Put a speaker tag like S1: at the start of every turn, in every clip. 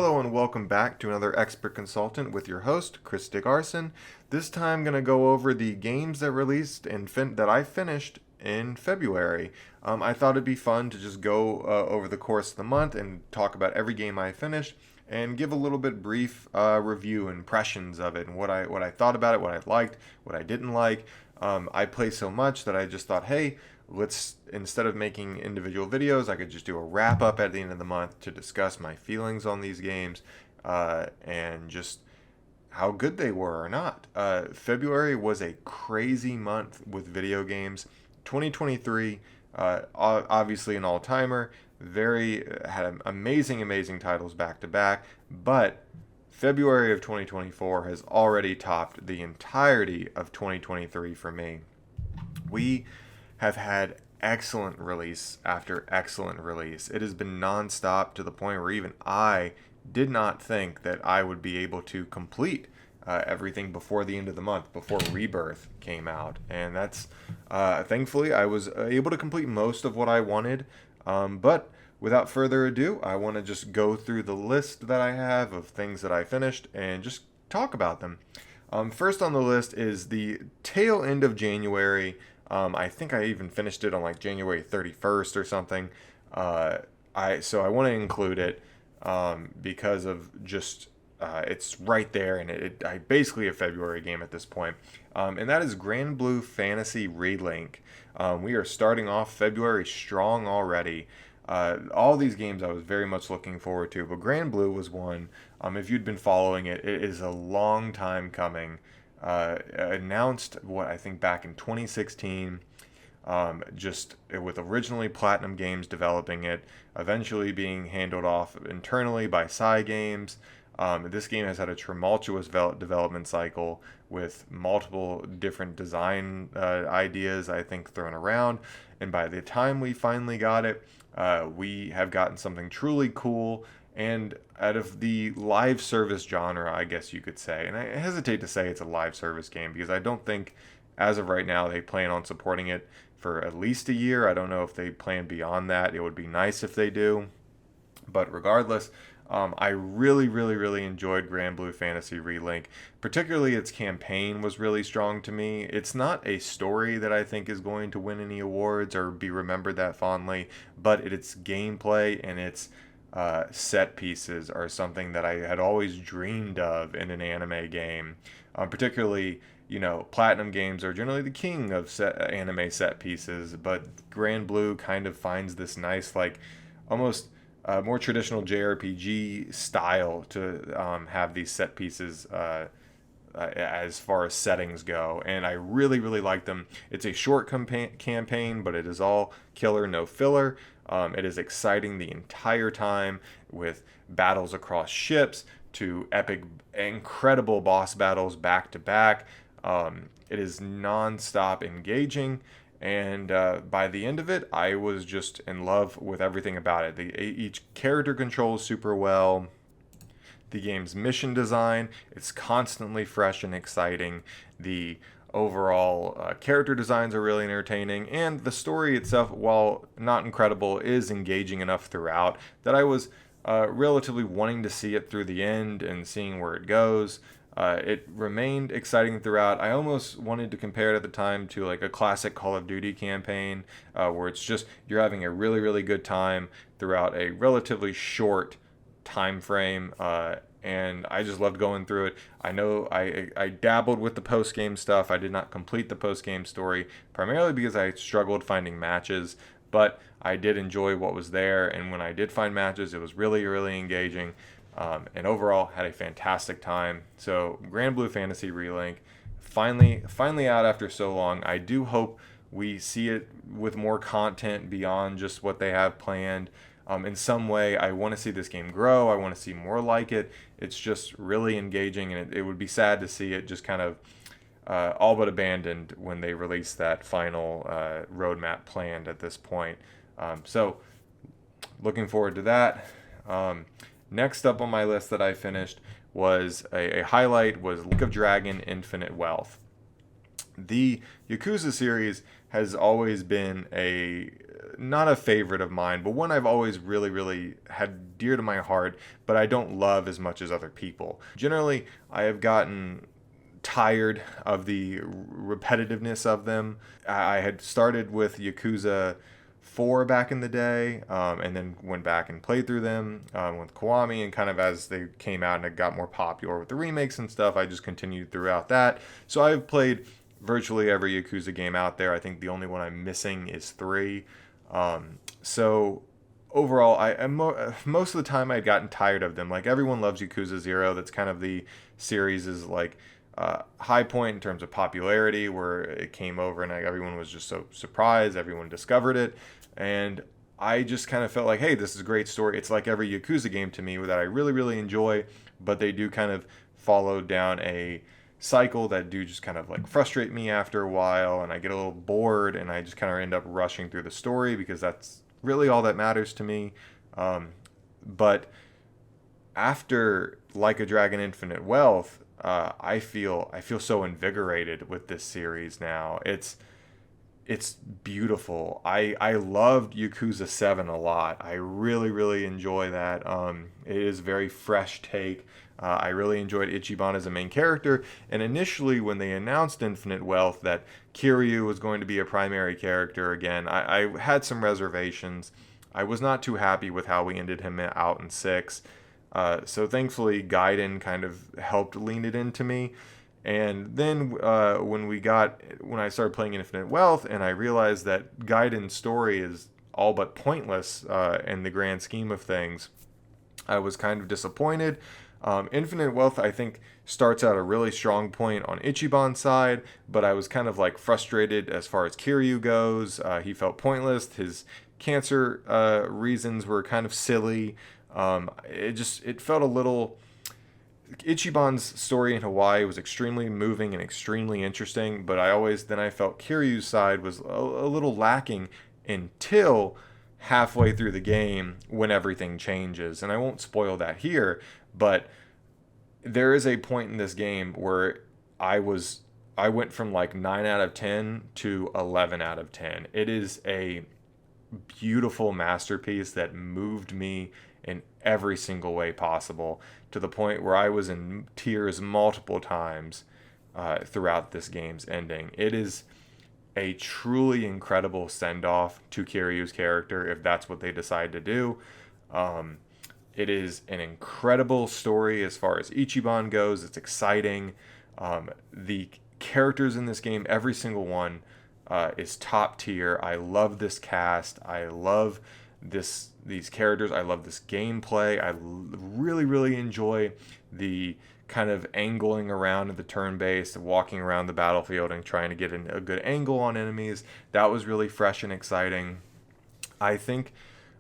S1: Hello and welcome back to another Expert Consultant with your host, Chris Dickrsn. This time I'm going to go over the games that released and that I finished in February. I thought it'd be fun to just go over the course of the month and talk about every game I finished and give a little bit brief review, impressions of it, and what I thought about it, what I liked, what I didn't like. I play so much that I just thought, hey, let's, instead of making individual videos, I could just do a wrap up at the end of the month to discuss my feelings on these games and just how good they were or not. February was a crazy month with video games. 2023, obviously an all-timer, had amazing titles back to back, but February of 2024 has already topped the entirety of 2023 for me. We have had excellent release after excellent release. It has been nonstop to the point where even I did not think that I would be able to complete everything before the end of the month, before Rebirth came out. And that's, thankfully, I was able to complete most of what I wanted. But without further ado, I want to just go through the list that I have of things that I finished and just talk about them. First on the list is the tail end of January. I think I even finished it on like January 31st or something. So I want to include it because of just it's right there, and I basically a February game at this point. And that is Grand Blue Fantasy Relink. We are starting off February strong already. All these games I was very much looking forward to, but Grand Blue was one. If you'd been following it, it is a long time coming. Announced I think back in 2016, just with originally Platinum Games developing it, eventually being handled off internally by Games. This game has had a tumultuous development cycle with multiple different design ideas, I think, thrown around, and by the time we finally got it, we have gotten something truly cool. And out of the live service genre, I guess you could say, and I hesitate to say it's a live service game because I don't think, as of right now, they plan on supporting it for at least a year. I don't know if they plan beyond that. It would be nice if they do. But regardless, I really enjoyed Grand Blue Fantasy Relink. Particularly its campaign was really strong to me. It's not a story that I think is going to win any awards or be remembered that fondly, but its gameplay and its set pieces are something that I had always dreamed of in an anime game. Particularly, Platinum Games are generally the king of anime set pieces, but Grand Blue kind of finds this nice, like, almost more traditional JRPG style to have these set pieces as far as settings go, and I really like them. It's a short campaign, but it is all killer, no filler. It is exciting the entire time, with battles across ships to epic, incredible boss battles back to back. It is non-stop engaging, and by the end of it, I was just in love with everything about it. Each character controls super well. The game's mission design, it's constantly fresh and exciting. The overall character designs are really entertaining, and the story itself, while not incredible, is engaging enough throughout that I was relatively wanting to see it through the end and seeing where it goes. It remained exciting throughout. I almost wanted to compare it at the time to like a classic Call of Duty campaign, where it's just you're having a really good time throughout a relatively short time frame, and I just loved going through it. I know I dabbled with the post-game stuff. I did not complete the post-game story, primarily because I struggled finding matches, but I did enjoy what was there, and when I did find matches, it was really engaging, and overall had a fantastic time. So Grand Blue Fantasy Relink, finally out after so long. I do hope we see it with more content beyond just what they have planned. In some way, I want to see this game grow. I want to see more like it. It's just really engaging, and it would be sad to see it just kind of all but abandoned when they release that final roadmap planned at this point. So looking forward to that. Next up on my list that I finished was a highlight was Like of Dragon Infinite Wealth. The Yakuza series has always been a not a favorite of mine, but one I've always really, really had dear to my heart, but I don't love as much as other people. Generally, I have gotten tired of the repetitiveness of them. I had started with Yakuza 4 back in the day, and then went back and played through them with Kiwami, and kind of as they came out and it got more popular with the remakes and stuff, I just continued throughout that. So I've played virtually every Yakuza game out there. I think the only one I'm missing is 3. So overall, most of the time I had gotten tired of them. Like, everyone loves Yakuza 0. That's kind of the series' like high point in terms of popularity, where it came over and everyone was just so surprised. Everyone discovered it, and I just kind of felt like, hey, this is a great story. It's like every Yakuza game to me that I really, really enjoy, but they do kind of follow down a cycle that do just kind of like frustrate me after a while, and I get a little bored, and I just kind of end up rushing through the story because that's really all that matters to me. But after Like a Dragon Infinite Wealth, I feel so invigorated with this series now. It's beautiful. I loved Yakuza 7 a lot. I really, really enjoy that. It is a very fresh take. I really enjoyed Ichiban as a main character. And initially, when they announced Infinite Wealth that Kiryu was going to be a primary character again, I had some reservations. I was not too happy with how we ended him out in 6. So thankfully, Gaiden kind of helped lean it into me. And then when I started playing Infinite Wealth, and I realized that Gaiden's story is all but pointless in the grand scheme of things, I was kind of disappointed. Infinite Wealth, I think, starts out a really strong point on Ichiban's side, but I was kind of like frustrated as far as Kiryu goes. He felt pointless. His cancer reasons were kind of silly. It felt a little. Ichiban's story in Hawaii was extremely moving and extremely interesting, but I felt Kiryu's side was a little lacking until halfway through the game, when everything changes. And I won't spoil that here, but there is a point in this game where I went from like 9 out of 10 to 11 out of 10. It is a beautiful masterpiece that moved me in every single way possible, to the point where I was in tears multiple times throughout this game's ending. It is a truly incredible send-off to Kiryu's character, if that's what they decide to do. It is an incredible story as far as Ichiban goes. It's exciting. The characters in this game, every single one, is top tier. I love this cast. I love these characters. I love this gameplay. I really, really enjoy the kind of angling around at the turn-based, walking around the battlefield and trying to get a good angle on enemies. That was really fresh and exciting. I think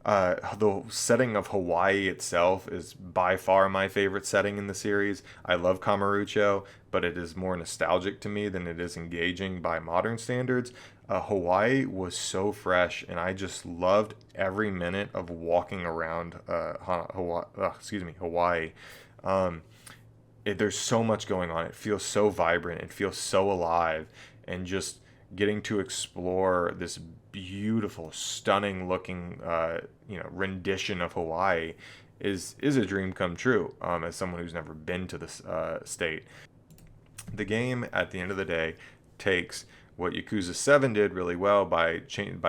S1: the setting of Hawaii itself is by far my favorite setting in the series. I love Kamurocho, but it is more nostalgic to me than it is engaging by modern standards. Hawaii was so fresh, and I just loved every minute of walking around Hawaii. There's so much going on. It feels so vibrant. It feels so alive, and just getting to explore this beautiful, stunning looking, rendition of Hawaii is a dream come true. As someone who's never been to this state, the game at the end of the day takes what Yakuza 7 did really well by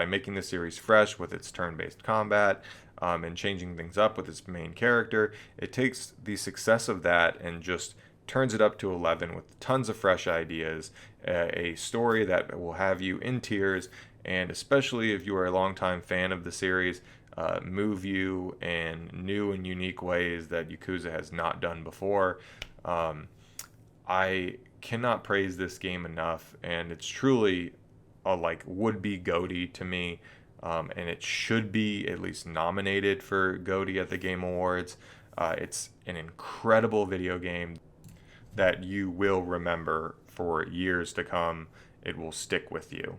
S1: making the series fresh with its turn-based combat, and changing things up with its main character. It takes the success of that and just turns it up to 11 with tons of fresh ideas, a story that will have you in tears, and especially if you are a longtime fan of the series, move you in new and unique ways that Yakuza has not done before. I cannot praise this game enough, and it's truly a would-be GOTY to me, and it should be at least nominated for GOTY at the Game Awards. It's an incredible video game that you will remember for years to come. It will stick with you.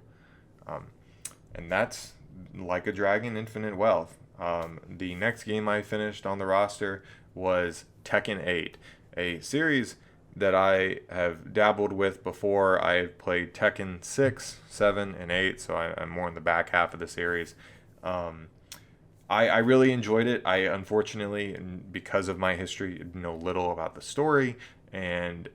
S1: And that's Like a Dragon Infinite Wealth. The next game I finished on the roster was Tekken 8, a series that I have dabbled with before. I have played Tekken 6, 7, and 8, so I'm more in the back half of the series. Um, I really enjoyed it. I unfortunately, and because of my history, know little about the story. And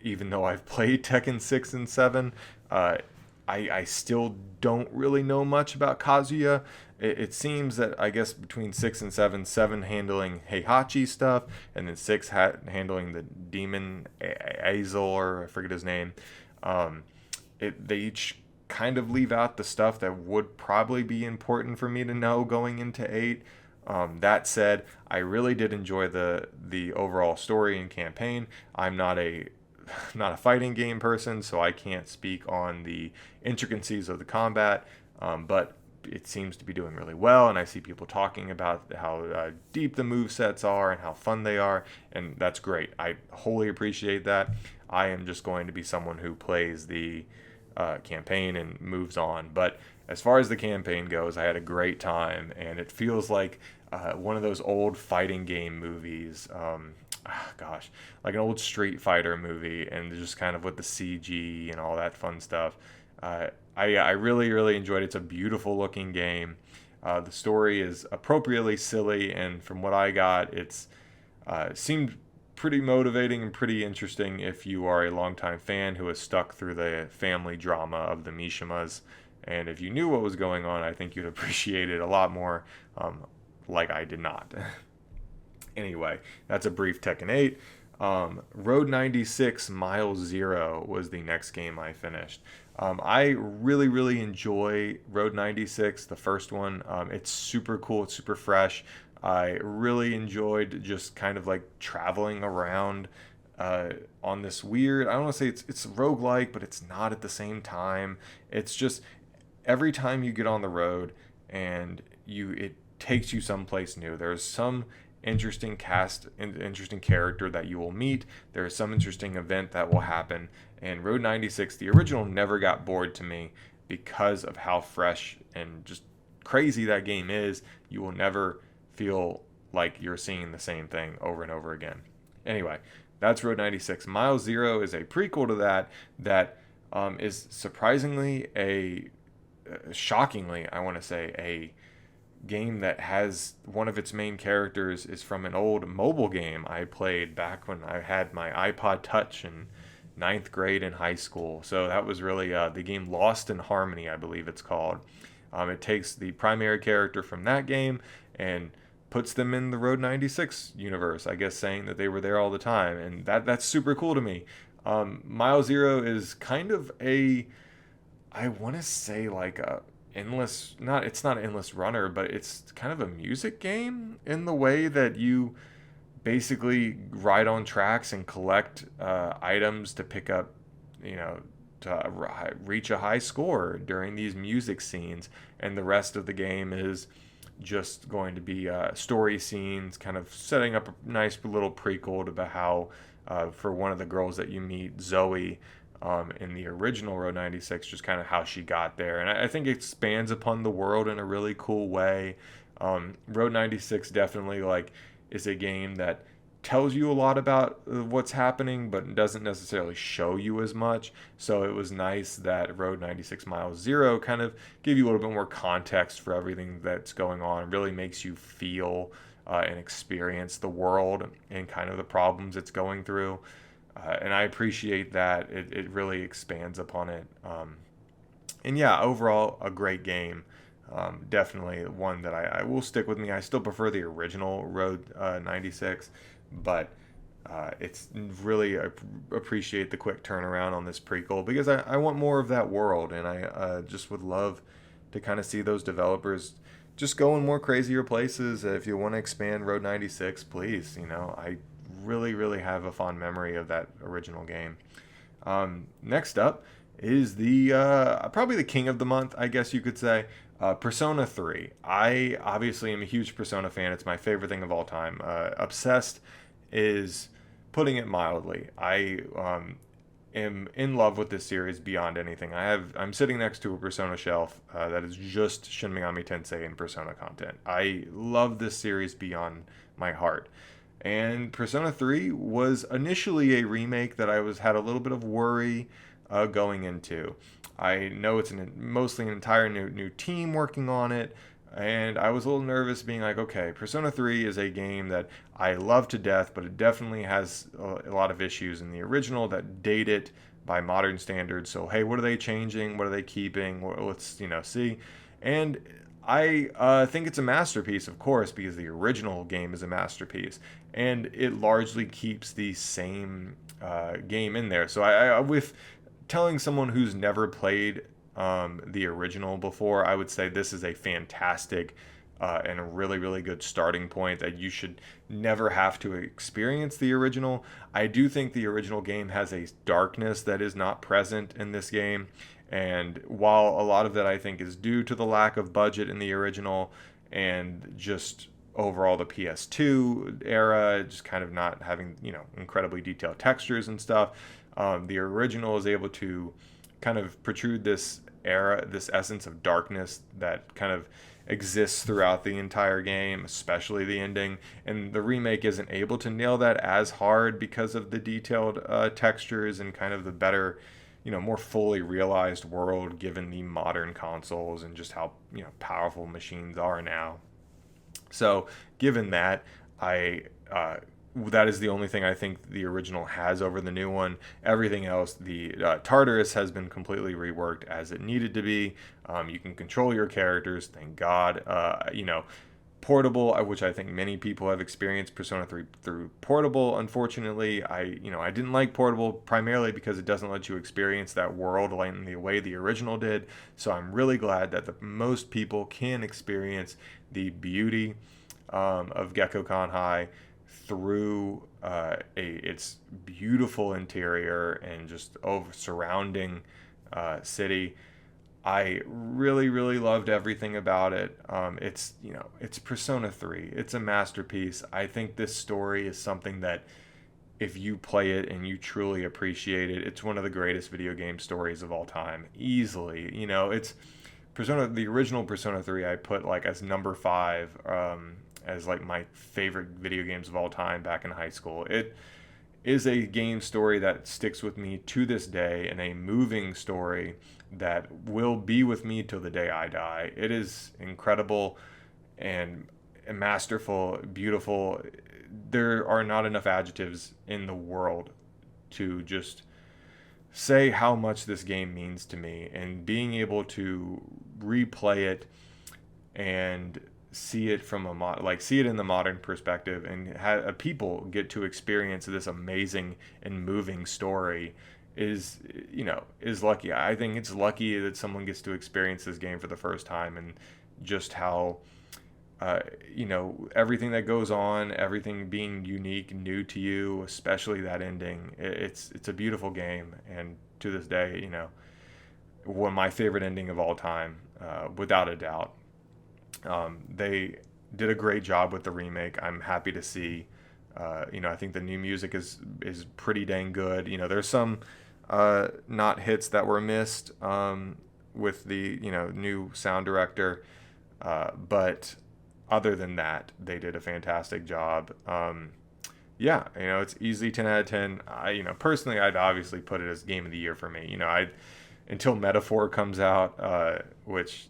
S1: even though I've played Tekken 6 and 7, uh, I still don't really know much about Kazuya. It seems that I guess between 6 and 7, 7 handling Heihachi stuff, and then 6 handling the demon Azel, or I forget his name. Um, they each kind of leave out the stuff that would probably be important for me to know going into 8. That said, I really did enjoy the overall story and campaign. I'm not a fighting game person, so I can't speak on the intricacies of the combat, but it seems to be doing really well, and I see people talking about how deep the move sets are and how fun they are, and that's great. I wholly appreciate that. I am just going to be someone who plays the campaign and moves on. But as far as the campaign goes, I had a great time, and it feels like one of those old fighting game movies. Gosh, like an old Street Fighter movie, and just kind of with the CG and all that fun stuff. I really, really enjoyed it. It's a beautiful looking game. The story is appropriately silly, and from what I got, it's seemed pretty motivating and pretty interesting if you are a longtime fan who has stuck through the family drama of the Mishimas. And if you knew what was going on, I think you'd appreciate it a lot more, like I did not. Anyway, that's a brief Tekken 8. Road 96 Mile Zero was the next game I finished. I really, really enjoy Road 96, the first one. It's super cool, it's super fresh. I really enjoyed just kind of like traveling around on this weird, I don't want to say it's roguelike, but it's not at the same time. It's just every time you get on the road and it takes you someplace new. There's some interesting interesting character that you will meet. There's some interesting event that will happen. And Road 96, the original, never got bored to me because of how fresh and just crazy that game is. You will never feel like you're seeing the same thing over and over again. Anyway, that's Road 96. Mile Zero is a prequel to that is surprisingly shockingly, I want to say, a game that has one of its main characters is from an old mobile game I played back when I had my iPod Touch in ninth grade in high school. So that was really the game Lost in Harmony, I believe it's called. It takes the primary character from that game and puts them in the Road 96 universe, I guess, saying that they were there all the time, and that's super cool to me. Mile Zero is kind of I want to say like a it's not endless runner, but it's kind of a music game in the way that you basically ride on tracks and collect items to pick up, to reach a high score during these music scenes, and the rest of the game is just going to be story scenes, kind of setting up a nice little prequel to how for one of the girls that you meet, Zoe, in the original Road 96, just kind of how she got there. And I think it expands upon the world in a really cool way. Road 96 definitely is a game that tells you a lot about what's happening, but doesn't necessarily show you as much. So it was nice that Road 96 Mile Zero kind of gave you a little bit more context for everything that's going on. It really makes you feel and experience the world and kind of the problems it's going through. And I appreciate that it really expands upon it. And yeah, overall, a great game. Definitely one that I will stick with me. I still prefer the original Road 96, but it's really appreciate the quick turnaround on this prequel because I want more of that world, and I just would love to kind of see those developers just go in more crazier places. If you want to expand Road 96, please. I really, really have a fond memory of that original game. Next up is the probably the king of the month, I guess you could say, Persona 3. I obviously am a huge Persona fan. It's my favorite thing of all time. Obsessed is putting it mildly. I am in love with this series beyond anything. I'm sitting next to a Persona shelf that is just Shin Megami Tensei and Persona content. I love this series beyond my heart. And Persona 3 was initially a remake that had a little bit of worry going into. I know it's mostly an entire new team working on it. And I was a little nervous being like, okay, Persona 3 is a game that I love to death, but it definitely has a lot of issues in the original that date it by modern standards. So, hey, what are they changing? What are they keeping? Let's, see. And I think it's a masterpiece, of course, because the original game is a masterpiece. And it largely keeps the same game in there. So, with telling someone who's never played the original before, I would say this is a fantastic and a really, really good starting point that you should never have to experience the original. I do think the original game has a darkness that is not present in this game. And while a lot of that I think is due to the lack of budget in the original and just overall the PS2 era, just kind of not having, incredibly detailed textures and stuff, the original is able to kind of protrude this essence of darkness that kind of exists throughout the entire game, especially the ending. And the remake isn't able to nail that as hard because of the detailed textures and kind of the better, more fully realized world given the modern consoles and just how, powerful machines are now. So, given that, that is the only thing I think the original has over the new one. Everything else, the Tartarus has been completely reworked as it needed to be. You can control your characters, thank God. Portable, which I think many people have experienced Persona 3 through Portable. Unfortunately, I didn't like Portable primarily because it doesn't let you experience that world in the way the original did. So I'm really glad that most people can experience the beauty of Gekko High through its beautiful interior and just surrounding city. I really, really loved everything about it. It's Persona 3. It's a masterpiece. I think this story is something that if you play it and you truly appreciate it, it's one of the greatest video game stories of all time. Easily. It's the original Persona 3 I put like as number 5, as like my favorite video games of all time back in high school. It is a game story that sticks with me to this day and a moving story that will be with me till the day I die. It is incredible and masterful, beautiful. There are not enough adjectives in the world to just say how much this game means to me, and being able to replay it and see it from see it in the modern perspective and have people get to experience this amazing and moving story is lucky. I think it's lucky that someone gets to experience this game for the first time, and just how everything that goes on, everything being unique, new to you, especially that ending. It's a beautiful game, and to this day, one of my favorite ending of all time, without a doubt. They did a great job with the remake. I'm happy to see. I think the new music is pretty dang good. There's some not hits that were missed with the new sound director, but other than that, they did a fantastic job. It's easily 10 out of 10. Personally, I'd obviously put it as game of the year for me. Until Metaphor comes out, which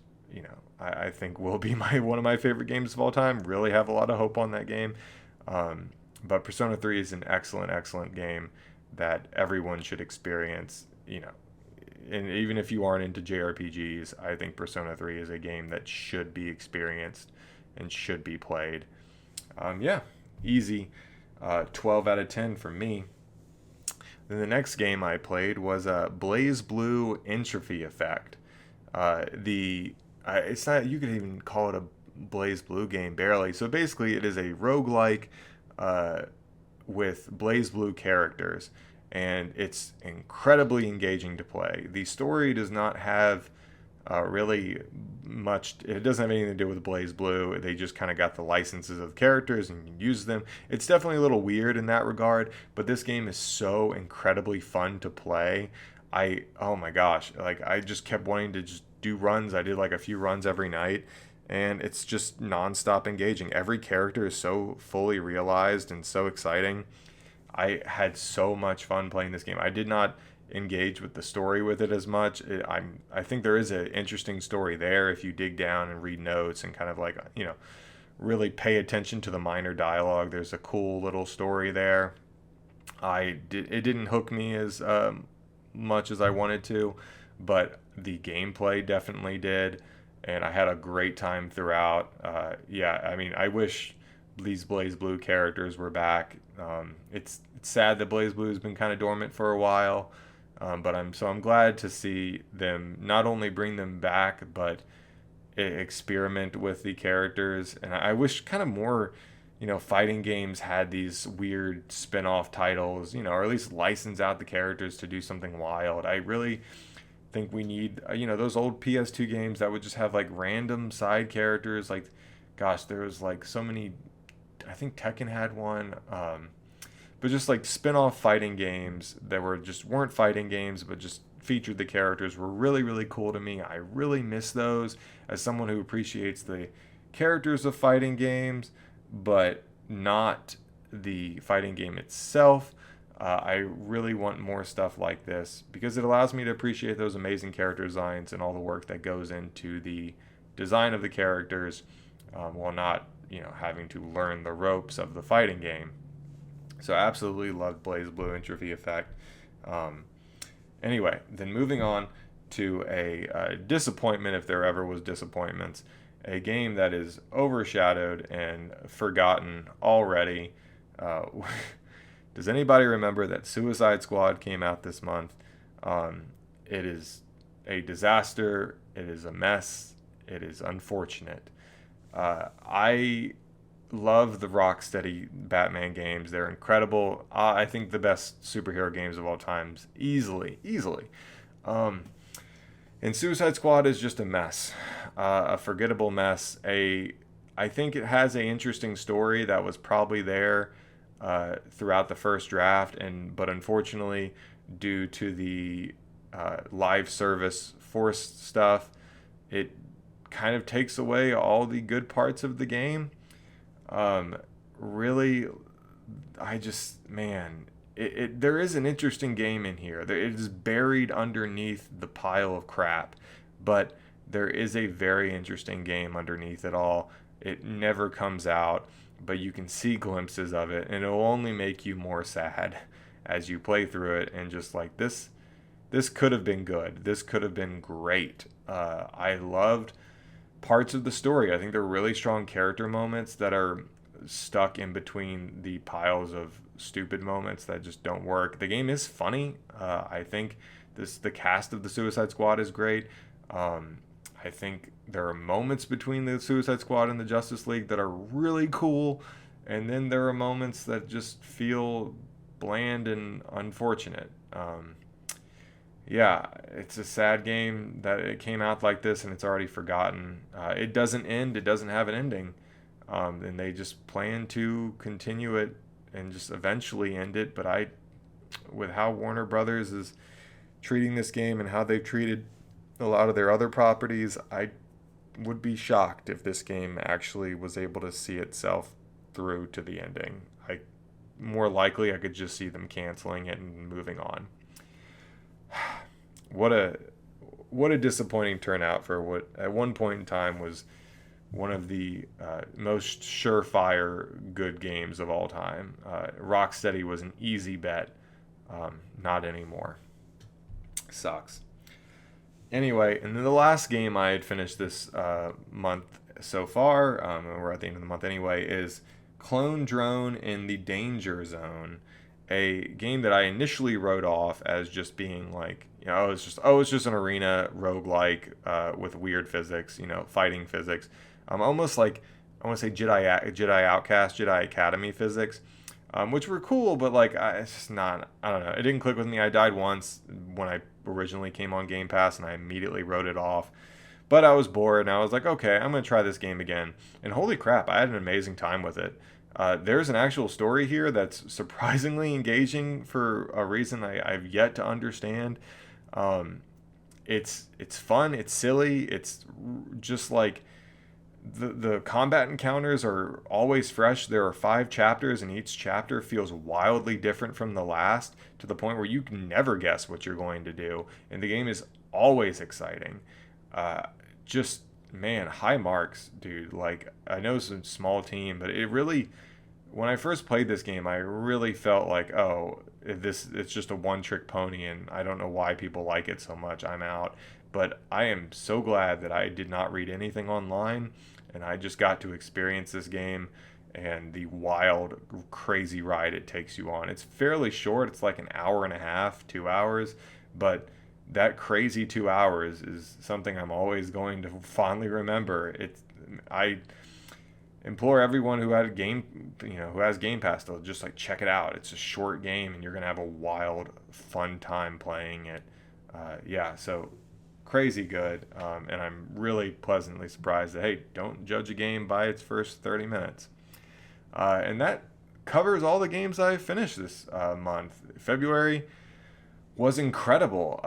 S1: I think will be one of my favorite games of all time. Really have a lot of hope on that game. But Persona 3 is an excellent, excellent game that everyone should experience. And even if you aren't into JRPGs, I think Persona 3 is a game that should be experienced and should be played. Easy. 12 out of 10 for me. Then the next game I played was Blaze Blue Entropy Effect. It's not, you could even call it a Blaze Blue game, barely. So basically it is a roguelike with Blaze Blue characters, and it's incredibly engaging to play. The story does not have really much, it doesn't have anything to do with Blaze Blue. They just kind of got the licenses of characters and you use them. It's definitely a little weird in that regard, but this game is so incredibly fun to play. Oh my gosh, I just kept wanting to just do runs. I did like a few runs every night, and it's just nonstop engaging. Every character is so fully realized and so exciting. I had so much fun playing this game. I did not engage with the story with it as much. I think there is an interesting story there if you dig down and read notes and kind of like, really pay attention to the minor dialogue. There's a cool little story there. It didn't hook me as much as I wanted to, but the gameplay definitely did, and I had a great time throughout. Yeah, I mean, I wish these Blaze Blue characters were back. It's sad that Blaze Blue has been kind of dormant for a while, but I'm glad to see them not only bring them back, but experiment with the characters. And I wish kind of more, fighting games had these weird spin-off titles, or at least license out the characters to do something wild. I really think we need, those old PS2 games that would just have like random side characters. Like, gosh, there was like so many. I think Tekken had one, but just like spin-off fighting games that weren't fighting games, but just featured the characters were really, really cool to me. I really miss those as someone who appreciates the characters of fighting games, but not the fighting game itself. I really want more stuff like this because it allows me to appreciate those amazing character designs and all the work that goes into the design of the characters, while not, having to learn the ropes of the fighting game. So I absolutely loved Blaze Blue and Trophy Effect. Anyway, then moving on to a disappointment, if there ever was disappointments, a game that is overshadowed and forgotten already. Does anybody remember that Suicide Squad came out this month? It is a disaster. It is a mess. It is unfortunate. I love the Rocksteady Batman games. They're incredible. I think the best superhero games of all times, easily. And Suicide Squad is just a mess, a forgettable mess. I think it has an interesting story that was probably there throughout the first draft, but unfortunately, due to the live service forced stuff, it kind of takes away all the good parts of the game. Really, there is an interesting game in here. It is buried underneath the pile of crap, but there is a very interesting game underneath it all. It never comes out, but you can see glimpses of it, and it will only make you more sad as you play through it. And just like this could have been good. This could have been great. I loved parts of the story. I think there are really strong character moments that are stuck in between the piles of stupid moments that just don't work. The game is funny. I think the cast of the Suicide Squad is great. I think there are moments between the Suicide Squad and the Justice League that are really cool, and then there are moments that just feel bland and unfortunate. Yeah, it's a sad game that it came out like this and it's already forgotten. It doesn't end. It doesn't have an ending. And they just plan to continue it and just eventually end it. But with how Warner Brothers is treating this game and how they've treated a lot of their other properties, I would be shocked if this game actually was able to see itself through to the ending. More likely, I could just see them canceling it and moving on. What a disappointing turnout for what at one point in time was one of the most surefire good games of all time. Rocksteady was an easy bet. Not anymore. Sucks. Anyway, and then the last game I had finished this month so far, we're at the end of the month anyway, is Clone Drone in the Danger Zone, a game that I initially wrote off as just being like, it's just an arena roguelike with weird physics, fighting physics. Almost like, I want to say Jedi Outcast, Jedi Academy physics, which were cool, but like, it's just not, I don't know. It didn't click with me. I died once when I originally came on Game Pass, and I immediately wrote it off. But I was bored, and I was like, okay, I'm going to try this game again. And holy crap, I had an amazing time with it. There's an actual story here that's surprisingly engaging for a reason I've yet to understand. It's fun, it's silly, it's just like The combat encounters are always fresh. There are 5 chapters, and each chapter feels wildly different from the last, to the point where you can never guess what you're going to do. And the game is always exciting. Uh, just man, high marks, dude. Like, I know it's a small team, but it really, when I first played this game, I really felt like, oh, it's just a one-trick pony, and I don't know why people like it so much. I'm out. But I am so glad that I did not read anything online, and I just got to experience this game and the wild, crazy ride it takes you on. It's fairly short. It's like an hour and a half, 2 hours, but that crazy 2 hours is something I'm always going to fondly remember. I implore everyone who had a game, who has Game Pass, to just like check it out. It's a short game, and you're gonna have a wild, fun time playing it. Yeah, so crazy good, and I'm really pleasantly surprised that, hey, don't judge a game by its first 30 minutes. And that covers all the games I finished this month. February was incredible.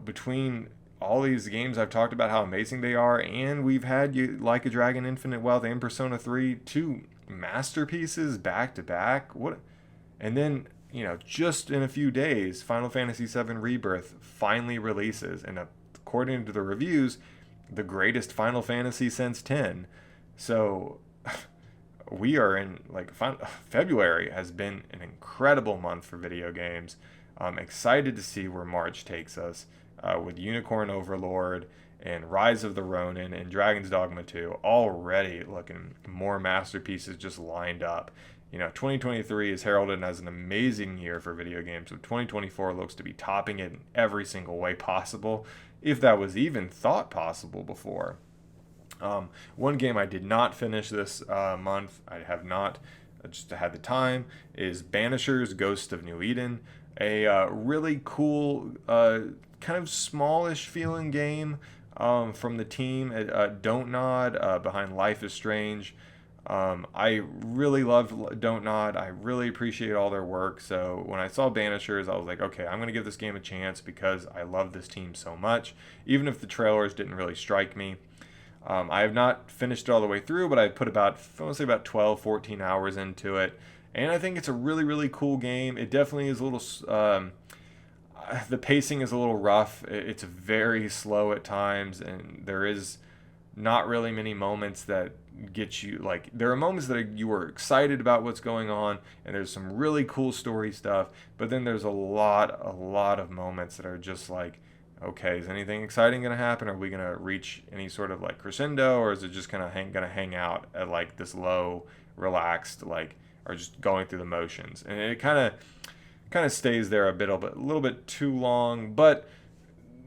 S1: Between all these games I've talked about how amazing they are, and we've had you Like a Dragon, Infinite Wealth, and Persona 3, 2 masterpieces back to back. And then, just in a few days, Final Fantasy VII Rebirth finally releases, and according to the reviews, the greatest Final Fantasy since 10. So we are in February has been an incredible month for video games. I'm excited to see where March takes us, with Unicorn Overlord and Rise of the Ronin and Dragon's Dogma 2 already looking more masterpieces just lined up. 2023 is heralded as an amazing year for video games, so 2024 looks to be topping it in every single way possible, if that was even thought possible before. One game I did not finish this month, I have not just had the time, is Banishers Ghost of New Eden, a really cool, kind of smallish feeling game from the team at Don't Nod, behind Life is Strange. I really love Don't Nod. I really appreciate all their work. So when I saw Banishers, I was like, okay, I'm going to give this game a chance because I love this team so much, even if the trailers didn't really strike me. I have not finished it all the way through, but I put about 12, 14 hours into it. And I think it's a really, really cool game. It definitely is a little, the pacing is a little rough. It's very slow at times, and there is not really many moments that get you, like, there are moments that you are excited about what's going on, and there's some really cool story stuff, but then there's a lot of moments that are just like, okay, is anything exciting going to happen? Are we going to reach any sort of like crescendo, or is it just kind of going to hang out at like this low, relaxed, like, or just going through the motions? And it kind of stays there a little bit too long, but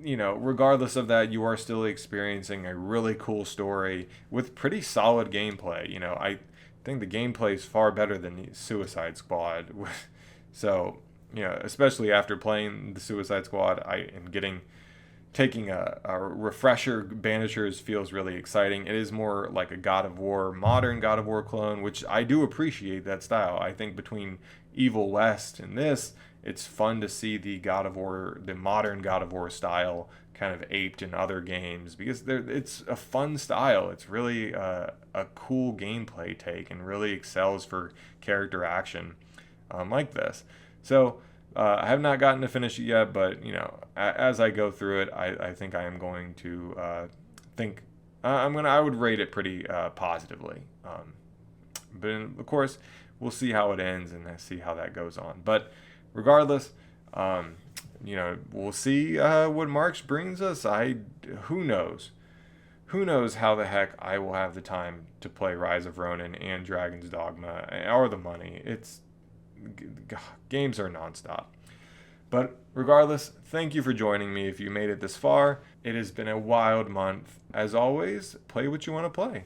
S1: regardless of that, you are still experiencing a really cool story with pretty solid gameplay. I think the gameplay is far better than the Suicide Squad. So, especially after playing the Suicide Squad, taking a refresher. Banishers feels really exciting. It is more like a God of War, modern God of War clone, which I do appreciate that style. I think between Evil West and this, it's fun to see the modern God of War style kind of aped in other games, because it's a fun style. It's really a cool gameplay take, and really excels for character action like this. So I have not gotten to finish it yet, but as I go through it, I think I am going to I would rate it pretty positively. But of course, we'll see how it ends and see how that goes on. But regardless, we'll see what March brings us. Who knows? Who knows how the heck I will have the time to play Rise of Ronin and Dragon's Dogma, or the money. Games are nonstop. But regardless, thank you for joining me if you made it this far. It has been a wild month. As always, play what you want to play.